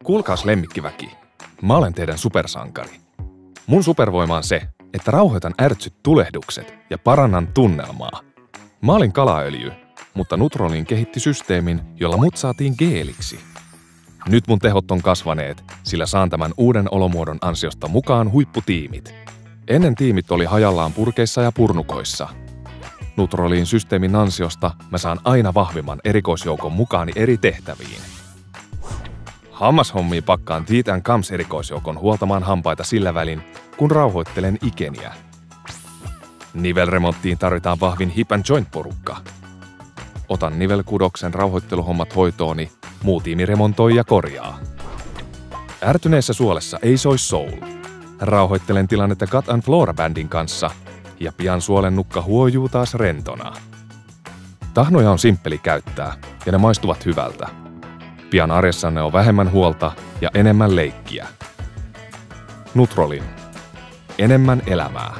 Kuulkaas lemmikkiväki, mä olen teidän supersankari. Mun supervoima on se, että rauhoitan ärtsyt tulehdukset ja parannan tunnelmaa. Mä olin kalaöljy, mutta Nutrolin kehitti systeemin, jolla mut saatiin geeliksi. Nyt mun tehot on kasvaneet, sillä saan tämän uuden olomuodon ansiosta mukaan huipputiimit. Ennen tiimit oli hajallaan purkeissa ja purnukoissa. Nutrolin systeemin ansiosta mä saan aina vahvimman erikoisjoukon mukaani eri tehtäviin. Hammashommiin pakkaan Teeth & Gums erikoisjoukon huoltamaan hampaita sillä välin, kun rauhoittelen ikeniä. Nivelremonttiin tarvitaan vahvin Hip & Joint-porukka. Otan nivelkudoksen rauhoitteluhommat hoitooni, muu tiimi remontoi ja korjaa. Ärtyneessä suolessa ei soi soul. Rauhoittelen tilannetta Cut & Flora-bändin kanssa ja pian suolen nukka huojuu taas rentona. Tahnoja on simppeli käyttää ja ne maistuvat hyvältä. Pian arjessanne on vähemmän huolta ja enemmän leikkiä. Nutrolin. Enemmän elämää.